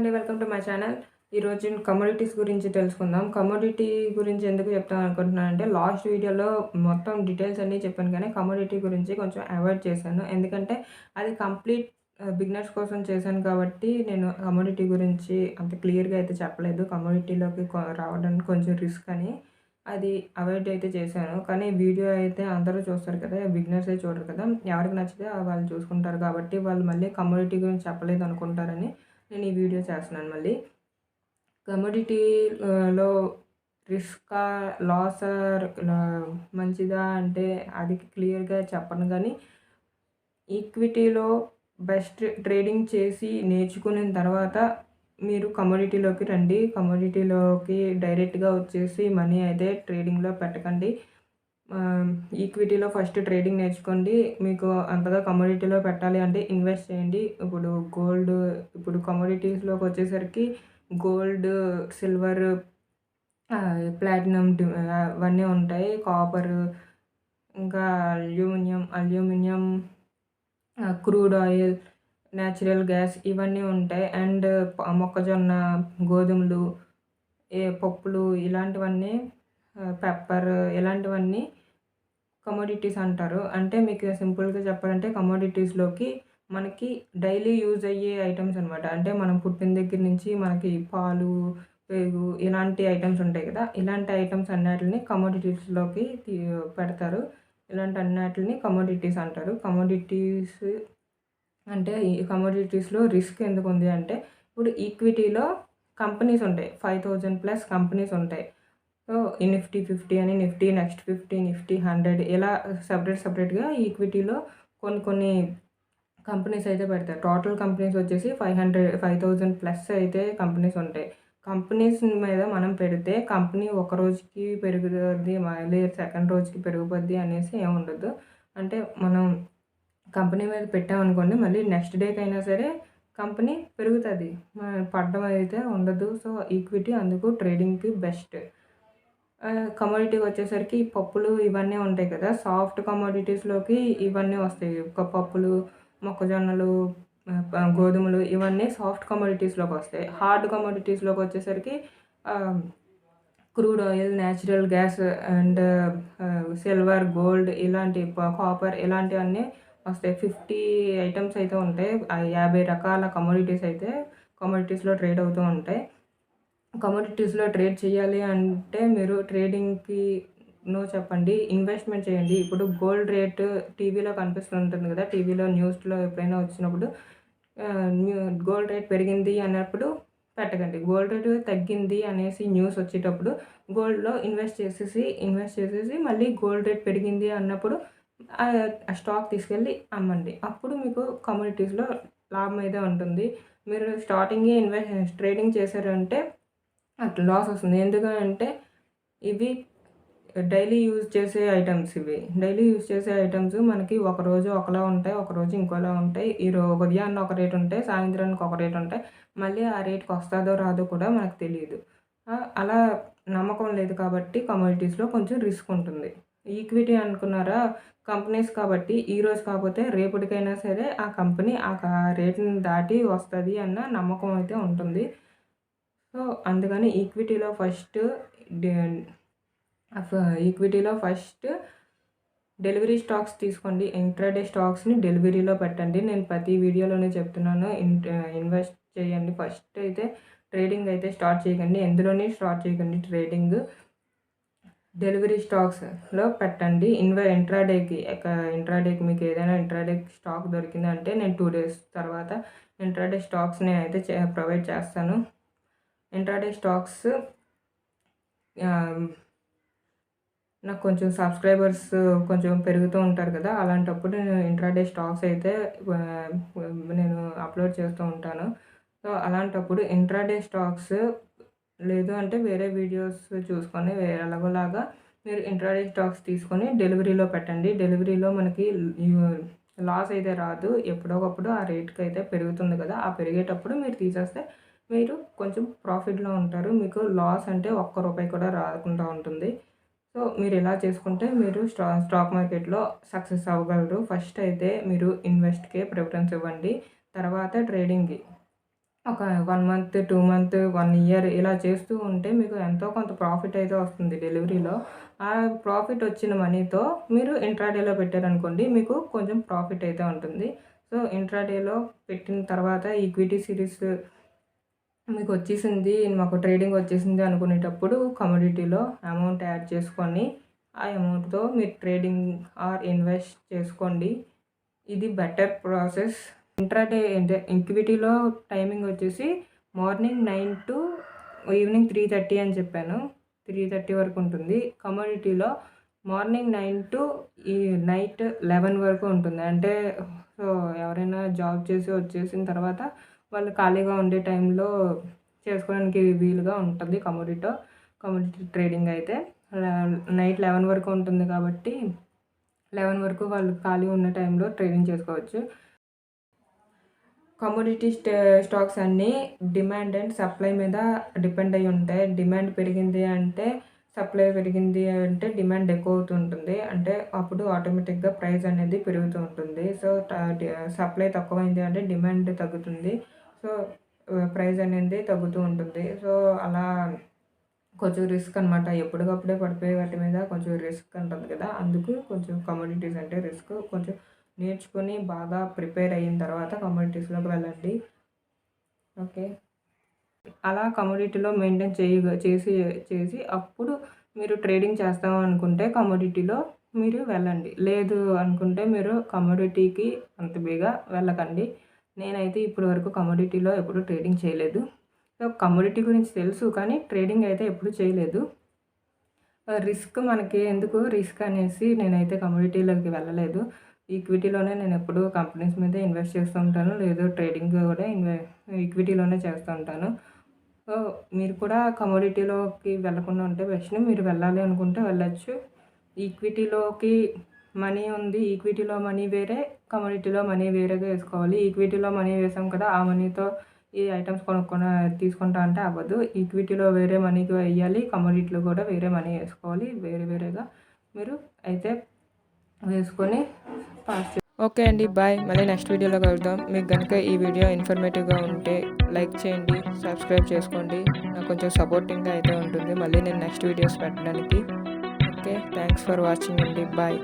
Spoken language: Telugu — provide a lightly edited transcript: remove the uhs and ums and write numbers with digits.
అండి. Welcome to my channel. ఈరోజు కమోడిటీస్ గురించి తెలుసుకుందాం. కమోడిటీ గురించి ఎందుకు చెప్తాననుకుంటున్నానంటే, లాస్ట్ వీడియోలో మొత్తం డీటెయిల్స్ అన్నీ చెప్పాను కానీ, కమోడిటీ గురించి కొంచెం అవాయిడ్ చేశాను. ఎందుకంటే, అది కంప్లీట్ బిగినర్స్ కోసం చేశాను కాబట్టి, నేను కమోడిటీ గురించి అంత క్లియర్‌గా అయితే చెప్పలేదు. కమోడిటీలోకి రావడానికి కొంచెం రిస్క్ అని. అది అవాయిడ్ అయితే చేశాను. కానీ వీడియో అయితే అందరూ చూస్తారు కదా! బిగినర్సే చూడరు కదా! ఎవరికి నచ్చితే వాళ్ళు చూసుకుంటారు కాబట్టి, వాళ్ళు మళ్ళీ కమోడిటీ గురించి చెప్పలేదనుకుంటారని నేను ఈ వీడియో చేస్తున్నాను మళ్ళీ. కమోడిటీలో రిస్కా? లాసా? మంచిదా అంటే అది క్లియర్‌గా చెప్పను గానీ, ఈక్విటీలో బెస్ట్ ట్రేడింగ్ చేసి నేర్చుకున్న తర్వాత మీరు కమోడిటీలోకి రండి. కమోడిటీలోకి డైరెక్ట్‌గా వచ్చేసి మనీ అయితే ట్రేడింగ్‌లో పెట్టకండి. ఈక్విటీలో ఫస్ట్ ట్రేడింగ్ నేర్చుకోండి. మీకు అంతగా కమోడిటీలో పెట్టాలి అంటే ఇన్వెస్ట్ చేయండి. ఇప్పుడు కమోడిటీస్‌లోకి వచ్చేసరికి గోల్డ్, సిల్వర్, ప్లాటినం అవన్నీ ఉంటాయి. కాపరు, ఇంకా aluminium, crude oil, natural gas ఇవన్నీ ఉంటాయి. అండ్ మొక్కజొన్న, గోధుమలు, పప్పులు ఇలాంటివన్నీ, పెప్పర్ ఇలాంటివన్నీ కమోడిటీస్ అంటారు. అంటే మీకు సింపుల్‌గా చెప్పాలంటే కమోడిటీస్‌లోకి మనకి డైలీ యూజ్ అయ్యే ఐటెమ్స్ అనమాట. అంటే మనం పుట్టిన దగ్గర నుంచి మనకి పాలు, పెరుగు ఇలాంటి ఐటెమ్స్ ఉంటాయి కదా! ఇలాంటి ఐటెమ్స్ అన్నిటిని కమోడిటీస్‌లోకి పెడతారు. ఇలాంటి అన్నిటిని కమోడిటీస్ అంటారు. కమోడిటీస్ అంటే ఈ కమోడిటీస్‌లో రిస్క్ ఎందుకుంది అంటే, ఇప్పుడు ఈక్విటీలో కంపెనీస్ ఉంటాయి. 5000 ప్లస్ కంపెనీస్ ఉంటాయి. సో, ఈ నిఫ్టీ 50 అని, నిఫ్టీ నెక్స్ట్ 50, నిఫ్టీ 100 ఇలా సెపరేట్‌గా ఈక్విటీలో కొన్ని కంపెనీస్ అయితే పెడతారు. టోటల్ కంపెనీస్ వచ్చేసి 5000 ప్లస్ అయితే కంపెనీస్ ఉంటాయి. కంపెనీస్ మీద మనం పెడితే కంపెనీ ఒక రోజుకి పెరుగుతది, మళ్ళీ సెకండ్ రోజుకి పెరిగిపోద్ది అనేసి ఏముండదు. అంటే మనం కంపెనీ మీద పెట్టామనుకోండి, మళ్ళీ నెక్స్ట్ డేకైనా సరే కంపెనీ పెరుగుతది. పడడం అయితే ఉండదు. సో, ఈక్విటీ అందుకు ట్రేడింగ్‌కి బెస్ట్. కమోడిటీకి వచ్చేసరికి పప్పులు ఇవన్నీ ఉంటాయి కదా! సాఫ్ట్ కమోడిటీస్‌లోకి ఇవన్నీ వస్తాయి. పప్పులు, మొక్కజొన్నలు, గోధుమలు ఇవన్నీ సాఫ్ట్ కమోడిటీస్‌లోకి వస్తాయి. హార్డ్ కమోడిటీస్‌లోకి వచ్చేసరికి crude oil, natural gas and silver, gold ఇలాంటి కాపర్ ఇలాంటివన్నీ వస్తాయి. 50 ఐటెమ్స్ అయితే ఉంటాయి. 50 రకాల కమోడిటీస్‌లో ట్రేడ్ అవుతూ ఉంటాయి. కమోడిటీస్‌లో ట్రేడ్ చేయాలి అంటే మీరు ట్రేడింగ్‌కి నో చెప్పండి. ఇన్వెస్ట్‌మెంట్ చేయండి. ఇప్పుడు గోల్డ్ రేటు టీవీలో కనిపిస్తుంటుంది కదా! టీవీలో న్యూస్‌లో ఎప్పుడైనా వచ్చినప్పుడు గోల్డ్ రేట్ పెరిగింది అన్నప్పుడు పెట్టకండి. గోల్డ్ రేటు తగ్గింది అనేసి న్యూస్ వచ్చేటప్పుడు గోల్డ్‌లో ఇన్వెస్ట్ చేసేసి మళ్ళీ గోల్డ్ రేట్ పెరిగింది అన్నప్పుడు ఆ స్టాక్ తీసుకెళ్ళి అమ్మండి. అప్పుడు మీకు కమోడిటీస్‌లో లాభం అయితే ఉంటుంది. మీరు స్టార్టింగే ట్రేడింగ్ చేశారంటే అట్లా లాస్ వస్తుంది. ఎందుకంటే ఇవి డైలీ యూజ్ చేసే ఐటెమ్స్ ఇవి. డైలీ యూజ్ చేసే ఐటెమ్స్ మనకి ఒకరోజు ఒకలా ఉంటాయి. ఒకరోజు ఇంకోలా ఉంటాయి. ఉదయాన్న ఒక రేట్ ఉంటాయి. సాయంత్రానికి ఒక రేట్ ఉంటాయి. మళ్ళీ ఆ రేట్‌కి వస్తాదో రాదో కూడా మనకు తెలీదు. అలా నమ్మకం లేదు కాబట్టి కమోడిటీస్‌లో కొంచెం రిస్క్ ఉంటుంది. ఈక్విటీ అనుకున్నారా? కంపెనీస్ కాబట్టి ఈరోజు కాకపోతే రేపటికైనా సరే ఆ కంపెనీ రేట్‌ని దాటి వస్తది అన్న నమ్మకం అయితే ఉంటుంది. సో, అందుకని డే ఈక్విటీలో ఫస్ట్ డెలివరీ స్టాక్స్ తీసుకోండి. ఇంట్రాడే స్టాక్స్‌ని డెలివరీలో పెట్టండి. నేను ప్రతి వీడియోలోనే చెప్తున్నాను. ఇన్వెస్ట్ చేయండి. ఫస్ట్ అయితే ట్రేడింగ్ అయితే స్టార్ట్ చేయకండి. ఎందులోని స్టార్ట్ చేయకండి ట్రేడింగ్. డెలివరీ స్టాక్స్‌లో పెట్టండి. ఇంట్రాడేకి మీకు ఏదైనా ఇంట్రాడే స్టాక్ దొరికిందంటే నేను 2 డేస్ తర్వాత ఇంట్రాడే స్టాక్స్ నేనైతే ప్రొవైడ్ చేస్తాను. ఇంట్రాడే స్టాక్స్ నాకు కొంచెం సబ్స్క్రైబర్స్ కొంచెం పెరుగుతూ ఉంటారు కదా! అలాంటప్పుడు నేను ఇంట్రాడే స్టాక్స్ అయితే నేను అప్లోడ్ చేస్తూ ఉంటాను. సో, అలాంటప్పుడు ఇంట్రాడే స్టాక్స్ లేదు అంటే వేరే వీడియోస్ చూసుకొని ఎలాగోలాగా మీరు ఇంట్రాడే స్టాక్స్ తీసుకొని డెలివరీలో పెట్టండి. డెలివరీలో మనకి లాస్ అయితే రాదు. ఎప్పుడో ఒకప్పుడు ఆ రేట్‌కి అయితే పెరుగుతుంది కదా! ఆ పెరిగేటప్పుడు మీరు తీసేస్తే మీరు కొంచెం ప్రాఫిట్‌లో ఉంటారు. మీకు లాస్ అంటే ఒక్క రూపాయి కూడా రాకుండా ఉంటుంది. సో, మీరు ఇలా చేసుకుంటే మీరు స్టాక్ మార్కెట్‌లో సక్సెస్ అవ్వగలరు. ఫస్ట్ అయితే మీరు ఇన్వెస్ట్‌కే ప్రిఫరెన్స్ ఇవ్వండి. తర్వాత ట్రేడింగ్‌కి. ఒక 1 మంత్, 2 మంత్, 1 ఇయర్ ఇలా చేస్తూ ఉంటే మీకు ఎంతో కొంత ప్రాఫిట్ అయితే వస్తుంది డెలివరీలో. ఆ ప్రాఫిట్ వచ్చిన మనీతో మీరు ఇంట్రాడేలో పెట్టారనుకోండి మీకు కొంచెం ప్రాఫిట్ అయితే ఉంటుంది. సో, ఇంట్రాడేలో పెట్టిన తర్వాత ఈక్విటీ సిరీస్ మీకొచ్చేసింది, మాకు ట్రేడింగ్ వచ్చేసింది అనుకునేటప్పుడు కమోడిటీలో అమౌంట్ యాడ్ చేసుకొని, ఆ అమౌంట్‌తో మీరు ట్రేడింగ్ ఆర్ ఇన్వెస్ట్ చేసుకోండి. ఇది బెటర్ ప్రాసెస్. ఇంట్రాడే అంటే ఈక్విటీలో టైమింగ్ వచ్చేసి మార్నింగ్ 9 టు ఈవినింగ్ 3:30 అని చెప్పాను. 3:30 వరకు ఉంటుంది. కమోడిటీలో మార్నింగ్ 9 టు ఈ నైట్ 11 వరకు ఉంటుంది. అంటే సో, ఎవరైనా జాబ్ చేసి వచ్చేసిన తర్వాత వాళ్ళు ఖాళీగా ఉండే టైంలో చేసుకోవడానికి వీలుగా ఉంటుంది కమోడిటీ ట్రేడింగ్ అయితే. నైట్ 11 వరకు ఉంటుంది కాబట్టి 11 వరకు వాళ్ళు ఖాళీ ఉన్న టైంలో ట్రేడింగ్ చేసుకోవచ్చు. కమోడిటీ స్టాక్స్ అన్నీ డిమాండ్ అండ్ సప్లై మీద డిపెండ్ అయ్యి ఉంటాయి. డిమాండ్ పెరిగింది అంటే సప్లై పెరిగింది అంటే డిమాండ్ ఎక్కువ అవుతుంటుంది. అంటే అప్పుడు ఆటోమేటిక్‌గా ప్రైస్ అనేది పెరుగుతూ ఉంటుంది. సో, సప్లై తక్కువైంది అంటే డిమాండ్ తగ్గుతుంది. సో, ప్రైస్ అనేది తగ్గుతూ ఉంటుంది. సో, అలా కొంచెం రిస్క్ అనమాట. ఎప్పటికప్పుడే పడిపోయే వాటి మీద కొంచెం రిస్క్ ఉంటుంది కదా! అందుకు కొంచెం కమోడిటీస్ అంటే రిస్క్. కొంచెం నేర్చుకొని బాగా ప్రిపేర్ అయిన తర్వాత కమోడిటీస్‌లోకి వెళ్ళండి. ఓకే. అలా కమోడిటీలో మెయింటైన్ చేసి అప్పుడు మీరు ట్రేడింగ్ చేస్తాం అనుకుంటే కమోడిటీలో మీరు వెళ్ళండి. లేదు అనుకుంటే మీరు కమోడిటీకి అంత బేగా వెళ్ళకండి. నేనైతే ఇప్పటి వరకు కమోడిటీలో ఎప్పుడు ట్రేడింగ్ చేయలేదు. సో, కమోడిటీ గురించి తెలుసు కానీ ట్రేడింగ్ అయితే ఎప్పుడు చేయలేదు. రిస్క్ మనకి ఎందుకు రిస్క్ అనేసి నేనైతే కమోడిటీలోకి వెళ్ళలేదు. ఈక్విటీలోనే నేనెప్పుడూ కంపెనీస్ మీదే ఇన్వెస్ట్ చేస్తూ ఉంటాను. లేదు ట్రేడింగ్ కూడా ఈక్విటీలోనే చేస్తూ ఉంటాను. సో, మీరు కూడా కమోడిటీలోకి వెళ్ళకుండా ఉంటే బెస్ట్. మీరు వెళ్ళాలి అనుకుంటే వెళ్ళొచ్చు. ఈక్విటీలోకి మనీ ఉంది. ఈక్విటీలో మనీ వేరే, కమోడిటీలో మనీ వేరేగా వేసుకోవాలి. ఈక్విటీలో మనీ వేసాం కదా! ఆ మనీతో ఈ ఐటెమ్స్ తీసుకుంటా అంటే అవ్వదు. ఈక్విటీలో వేరే మనీకి వెయ్యాలి. కమోడిటీలో కూడా వేరే మనీ వేసుకోవాలి. వేరే వేరేగా మీరు అయితే వేసుకొని ఓకే అండి. బాయ్. మళ్ళీ నెక్స్ట్ వీడియోలో కలుద్దాం. మీకు గనుక ఈ వీడియో ఇన్ఫర్మేటివ్‌గా ఉంటే లైక్ చేయండి, సబ్స్క్రైబ్ చేసుకోండి. నాకు కొంచెం సపోర్టింగ్‌గా అయితే ఉంటుంది. మళ్ళీ నేను నెక్స్ట్ వీడియోస్ పెట్టడానికి. ఓకే. థ్యాంక్స్ ఫర్ వాచింగ్ అండి. బాయ్.